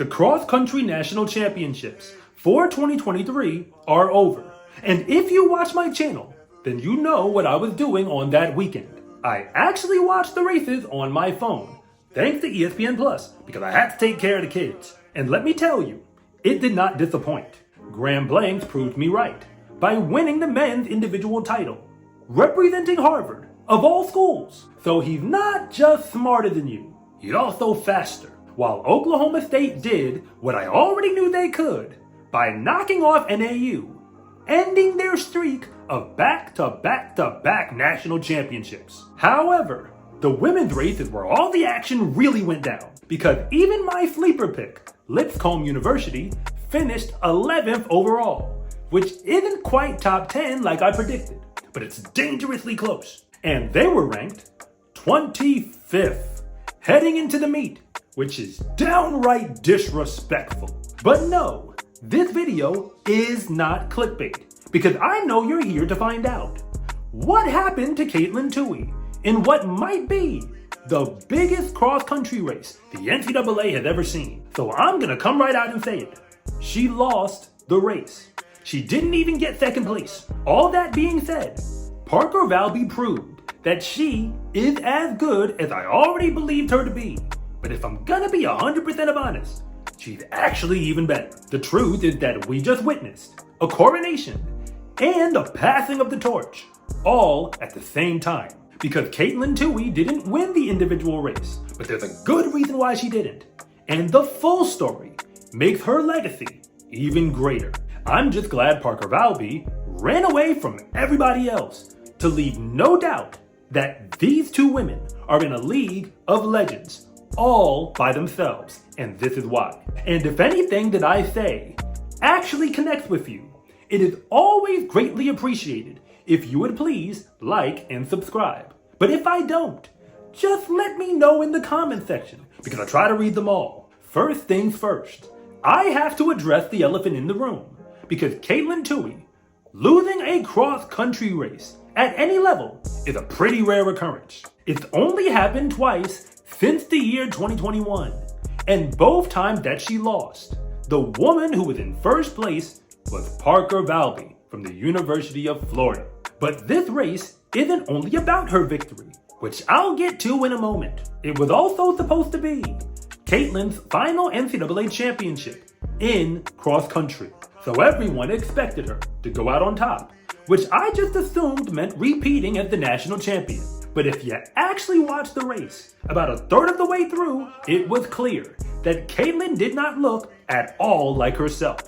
The Cross Country National Championships for 2023 are over. And if you watch my channel, then you know what I was doing on that weekend. I actually watched the races on my phone, thanks to ESPN Plus, because I had to take care of the kids. And let me tell you, it did not disappoint. Graham Blanks proved me right by winning the men's individual title, representing Harvard, of all schools. So he's not just smarter than you, he's also faster. While Oklahoma State did what I already knew they could by knocking off NAU, ending their streak of back-to-back-to-back national championships. However, the women's race is where all the action really went down, because even my sleeper pick, Lipscomb University, finished 11th overall, which isn't quite top 10 like I predicted, but it's dangerously close. And they were ranked 25th, heading into the meet, which is downright disrespectful. But no, this video is not clickbait, because I know you're here to find out what happened to Katelyn Tuohy in what might be the biggest cross-country race the NCAA has ever seen. So I'm gonna come right out and say it. She lost the race. She didn't even get second place. All that being said, Parker Valby proved that she is as good as I already believed her to be. But if I'm gonna be 100% honest, she's actually even better. The truth is that we just witnessed a coronation and a passing of the torch, all at the same time. Because Katelyn Tuohy didn't win the individual race, but there's a good reason why she didn't. And the full story makes her legacy even greater. I'm just glad Parker Valby ran away from everybody else to leave no doubt that these two women are in a league of legends, all by themselves, and this is why. And if anything that I say actually connects with you, it is always greatly appreciated if you would please like and subscribe. But if I don't, just let me know in the comment section, because I try to read them all. First things first, I have to address the elephant in the room, because Katelyn Tuohy losing a cross-country race at any level is a pretty rare occurrence. It's only happened twice since the year 2021, and both times that she lost, the woman who was in first place was Parker Valby from the University of Florida. But this race isn't only about her victory, which I'll get to in a moment. It was also supposed to be Katelyn's final NCAA championship in cross country. So everyone expected her to go out on top, which I just assumed meant repeating as the national champion. But if you actually watched the race, about a third of the way through, it was clear that Katelyn did not look at all like herself.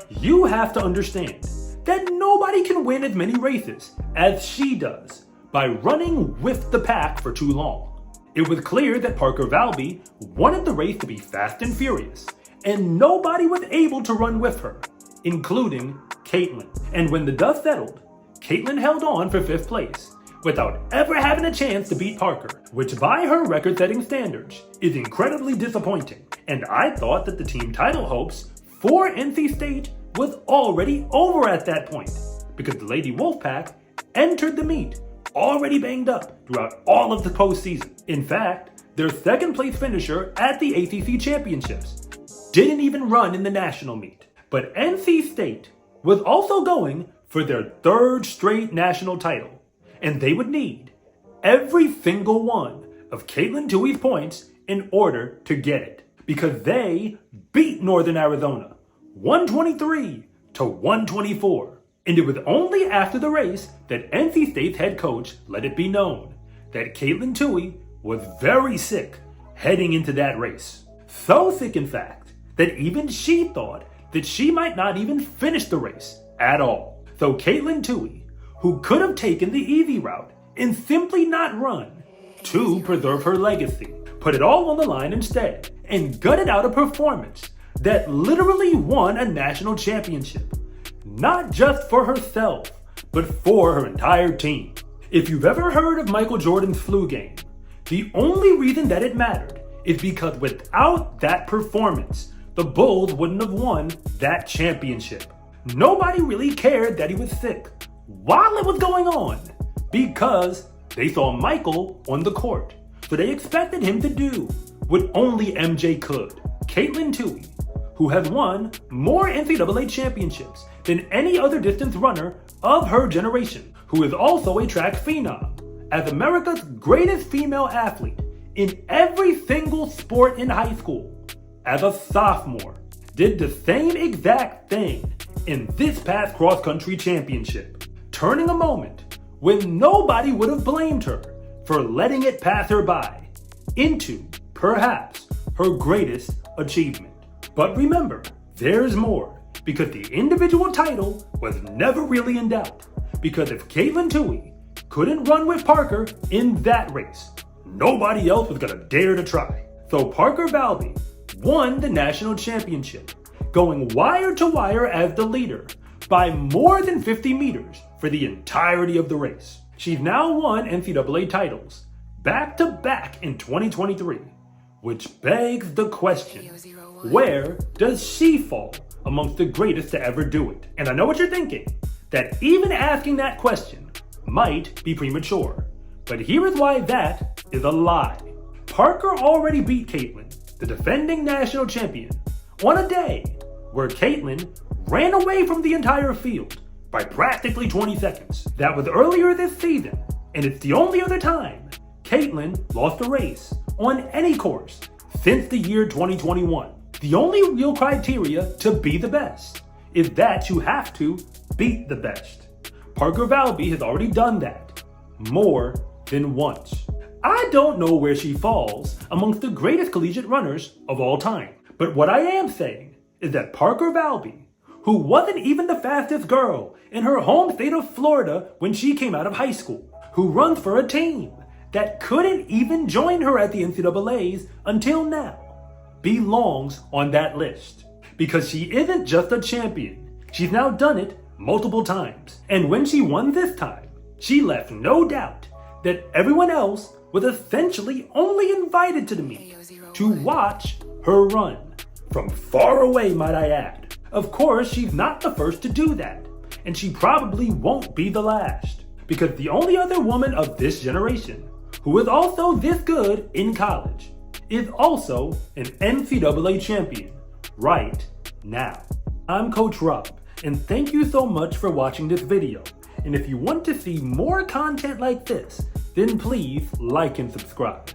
You have to understand that nobody can win as many races as she does by running with the pack for too long. It was clear that Parker Valby wanted the race to be fast and furious, and nobody was able to run with her, including Katelyn. And when the dust settled, Katelyn held on for 5th place, without ever having a chance to beat Parker, which by her record-setting standards is incredibly disappointing. And I thought that the team title hopes for NC State was already over at that point, because the Lady Wolfpack entered the meet already banged up throughout all of the postseason. In fact, their second place finisher at the ACC Championships didn't even run in the national meet. But NC State was also going for their 3rd straight national title, and they would need every single one of Katelyn Tuohy's points in order to get it, because they beat Northern Arizona 123 to 124. And it was only after the race that NC State's head coach let it be known that Katelyn Tuohy was very sick heading into that race. So sick, in fact, that even she thought that she might not even finish the race at all. So Katelyn Tuohy, who could have taken the easy route and simply not run to preserve her legacy, put it all on the line instead and gutted out a performance that literally won a national championship, not just for herself, but for her entire team. If you've ever heard of Michael Jordan's flu game, the only reason that it mattered is because without that performance, the Bulls wouldn't have won that championship. Nobody really cared that he was sick while it was going on, because they saw Michael on the court. So they expected him to do what only MJ could. Katelyn Tuohy who has won more NCAA championships than any other distance runner of her generation, who is also a track phenom, as America's greatest female athlete in every single sport in high school, as a sophomore, did the same exact thing in this past cross country championship, turning a moment when nobody would have blamed her for letting it pass her by into, perhaps, her greatest achievement. But remember, there's more, because the individual title was never really in doubt, because if Katelyn Tuohy couldn't run with Parker in that race, nobody else was gonna dare to try. So Parker Valby won the national championship, going wire to wire as the leader by more than 50 meters for the entirety of the race. She's now won NCAA titles back to back in 2023, which begs the question, where does she fall amongst the greatest to ever do it? And I know what you're thinking, that even asking that question might be premature, but here is why that is a lie. Parker already beat Katelyn, the defending national champion, on a day where Katelyn ran away from the entire field by practically 20 seconds. That was earlier this season, and it's the only other time Katelyn lost a race on any course since the year 2021. The only real criteria to be the best is that you have to beat the best. Parker Valby has already done that more than once. I don't know where she falls amongst the greatest collegiate runners of all time, but what I am saying is that Parker Valby, who wasn't even the fastest girl in her home state of Florida when she came out of high school, who runs for a team that couldn't even join her at the NCAAs until now, belongs on that list. Because she isn't just a champion, she's now done it multiple times. And when she won this time, she left no doubt that everyone else was essentially only invited to the meet to watch her run. From far away, might I add. Of course, she's not the first to do that, and she probably won't be the last, because the only other woman of this generation who is also this good in college is also an NCAA champion right now. I'm Coach Rob, and thank you so much for watching this video. And if you want to see more content like this, then please like and subscribe.